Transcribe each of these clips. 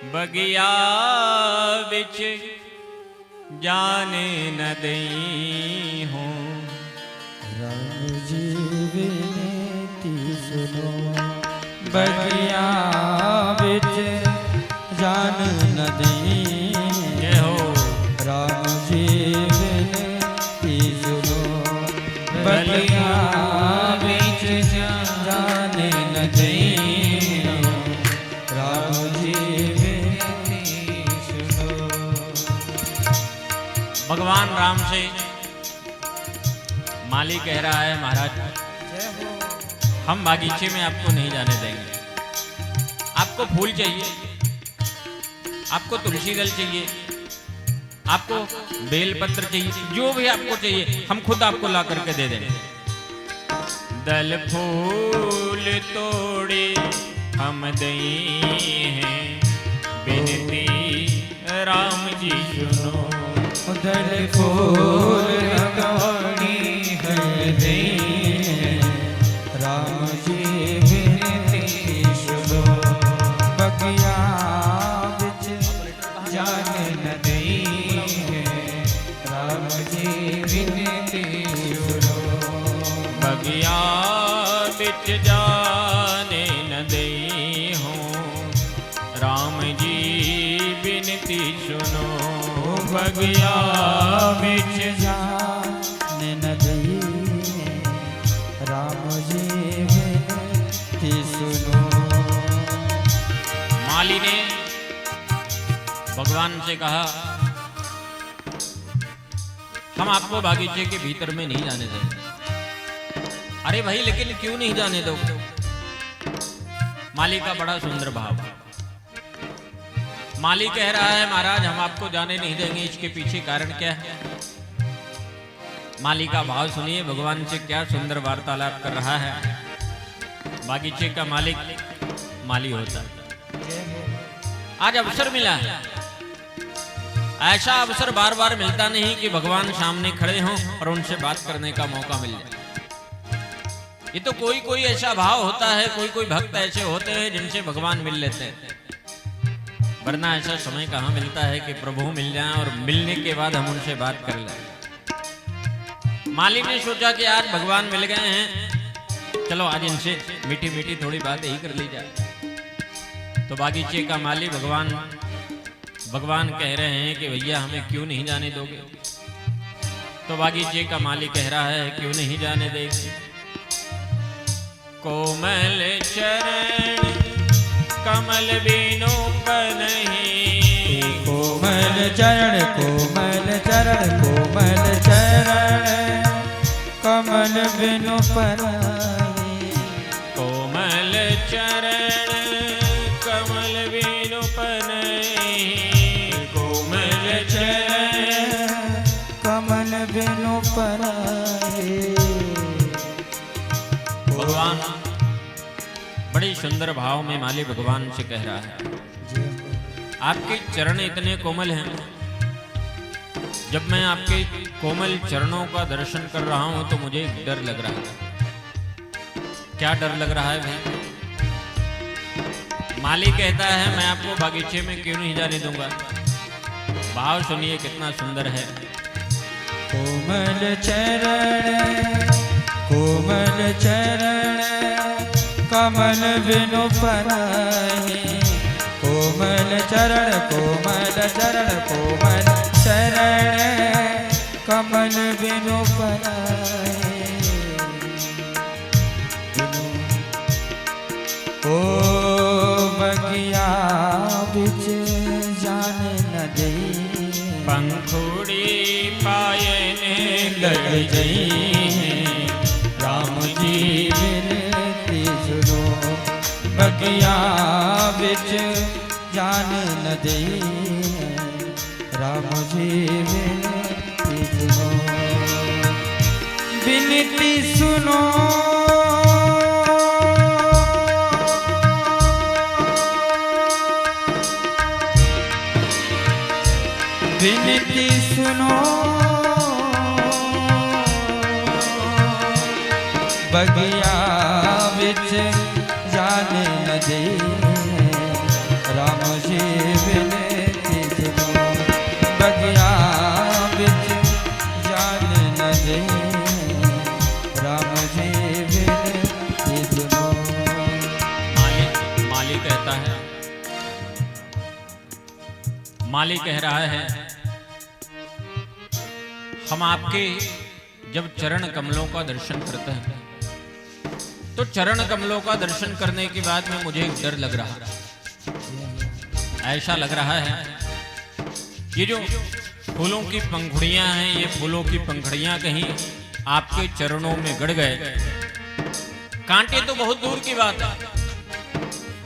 बगिया बिच जाने न दई हूँ। राम जी विनती सुनो, बगिया बिच जान न दई। जय हो। राम जी विनती सुनो, बगिया बिच जान न दई। राम जी विनती सुनो। भगवान राम से माली कह रहा है, महाराज हम बागीचे में आपको नहीं जाने देंगे। आपको फूल चाहिए, आपको तुलसी दल चाहिए, आपको बेलपत्र चाहिए, जो भी आपको चाहिए हम खुद आपको ला करके दे देंगे। दल फूल तोड़े हम दई हैं, बिनती राम जी सुनो। दल फूल तोड़ी हम दई हैं, राम जी विनती सुनो। बगिया बिच जान न दई हैं, राम जी विनती सुनो। बगिया बिच जाने न दई हूँ, राम जी बिनती सुनो। बगिया बिच जान न दई, राम जी विनती सुनो। माली ने भगवान से कहा, हम आपको बागीचे के भीतर में नहीं जाने देंगे। अरे भाई लेकिन क्यों नहीं जाने दो? माली का बड़ा सुंदर भाव। माली कह रहा है, महाराज हम आपको जाने नहीं देंगे, इसके पीछे कारण क्या है? माली का भाव सुनिए, भगवान से क्या सुंदर वार्तालाप कर रहा है। बागीचे का मालिक माली होता है। आज अवसर मिला है, ऐसा अवसर बार बार मिलता नहीं कि भगवान सामने खड़े हों और उनसे बात करने का मौका मिल जाए। ये तो कोई कोई ऐसा भाव होता है, कोई कोई भक्त ऐसे होते हैं जिनसे भगवान मिल लेते हैं, वरना ऐसा समय कहाँ मिलता है कि प्रभु मिल जाएं और मिलने के बाद हम उनसे बात कर लें। माली ने सोचा कि आज भगवान मिल गए हैं, चलो आज इनसे मीठी मीठी थोड़ी बातें ही कर ली जाए। तो बागीचे का माली भगवान कह रहे हैं कि भैया हमें क्यों नहीं जाने दोगे? तो बागीचे का माली कह रहा है, क्यों नहीं जाने देंगे? कोमल चरण कमल बिनु पनहि। कोमल चरण कोमल चरण कोमल चरण कमल बिनु पनहि। कोमल चरण कमल बिनु पनहि। कोमल चरण कमल बिनु पनहि। भगवान बड़ी सुंदर भाव में माली भगवान से कह रहा है, आपके चरण इतने कोमल हैं, जब मैं आपके कोमल चरणों का दर्शन कर रहा हूं तो मुझे डर लग रहा है। क्या डर लग रहा है भाई? माली कहता है, मैं आपको बागीचे में क्यों नहीं जाने दूंगा। भाव सुनिए कितना सुंदर है। कोमल चरण कोमल चरण कमल बिनु पनहि। कोमल चरण कोमल चरण कोमल चरण कमल बिनु पनहि। ओ बगिया बिच जान न दई, पंखुड़ी पायने लग जई। राम जी विनती सुनो, बगिया बिच जान न दई। राम जी विनती सुनो, विनती सुनो। विनती सुनो, बगिया बिच जाने न दे। राम जी माली कह रहा है, हम आपके जब चरण कमलों का दर्शन करते हैं तो चरण कमलों का दर्शन करने के बाद में मुझे डर लग रहा है। ऐसा लग रहा है ये जो फूलों की पंखुड़ियां हैं, ये फूलों की पंखुड़ियां कहीं आपके चरणों में गड़ गए। कांटे तो बहुत दूर की बात है,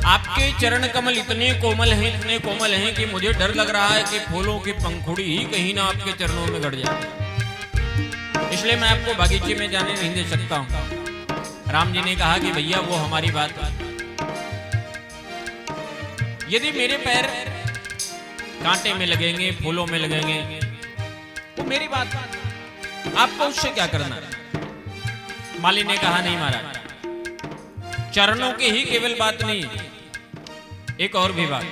आपके चरण कमल इतने कोमल हैं कि मुझे डर लग रहा है कि फूलों की पंखुड़ी ही कहीं ना आपके चरणों में गड़ जाए। इसलिए मैं आपको बागीचे में जाने नहीं दे सकता हूं। राम जी ने कहा कि भैया वो हमारी बात, यदि मेरे पैर कांटे में लगेंगे, फूलों में लगेंगे, वो मेरी बात, आपको उससे क्या करना। माली ने कहा नहीं महाराज, चरणों की ही केवल बात नहीं, एक और भी बात।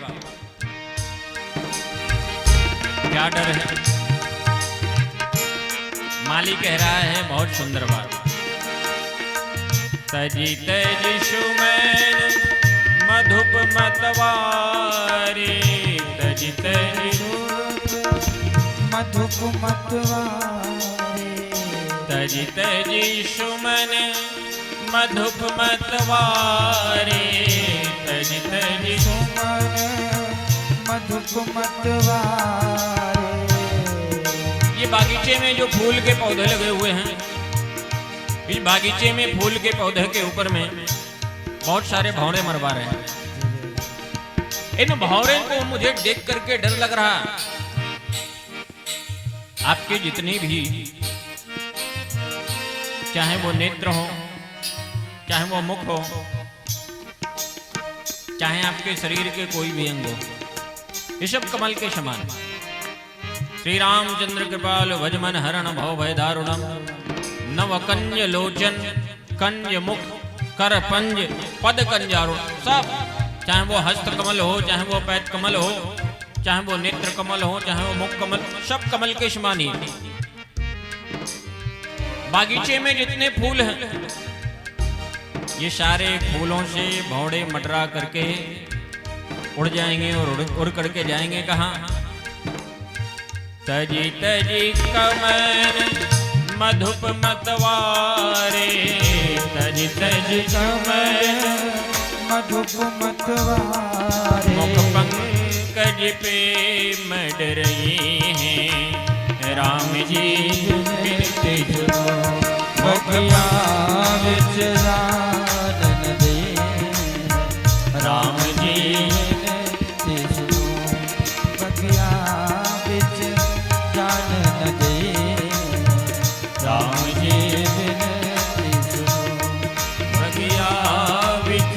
क्या डर है? माली कह रहा है बहुत सुंदर बात। तजी तजी सुमैन मधुप मतवारी, तजी तजी मधुप मतवारी, तजी तजी सुमन मधुप मतवारी, तजी तजी सुमन मधुप मतवारी। ये बागीचे में जो फूल के पौधे लगे हुए हैं, इस बागीचे में फूल के पौधे के ऊपर में बहुत सारे भौरे मरवा रहे हैं। इन भौरे को मुझे देख करके डर लग रहा। आपके जितने भी, चाहे वो नेत्र हो, चाहे वो मुख हो, चाहे आपके शरीर के कोई भी अंग हो, ये सब कमल के समान। श्री रामचंद्र कृपाल भजमन हरण भव भय दारुणम, नव कंज लोचन कंज मुख कर पंज पद कंजारुण। सब, चाहे वो हस्त कमल हो, चाहे वो पैत कमल हो, चाहे वो नेत्र कमल हो, चाहे वो मुख कमल, सब कमल के समान ही। बागीचे में जितने फूल हैं, ये सारे फूलों से भौड़े मटरा करके उड़ जाएंगे और उड़ करके जाएंगे कहाँ? तजी तजी कमल मधुप मतवारे, तजी तजी कमल मधुप मतवारे। मुख पंकज पे मड रही हैं, राम जी बिनती सुनो। बगिया विच जानन दे, राम जी बिनती सुनो। बगिया विच जानन दे, राम जी बिनती सुनो। बगिया विच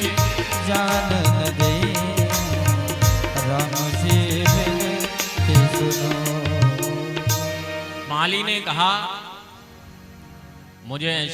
जानन दे, राम जी बिनती सुनो। माली ने कहा मुझे ऐसा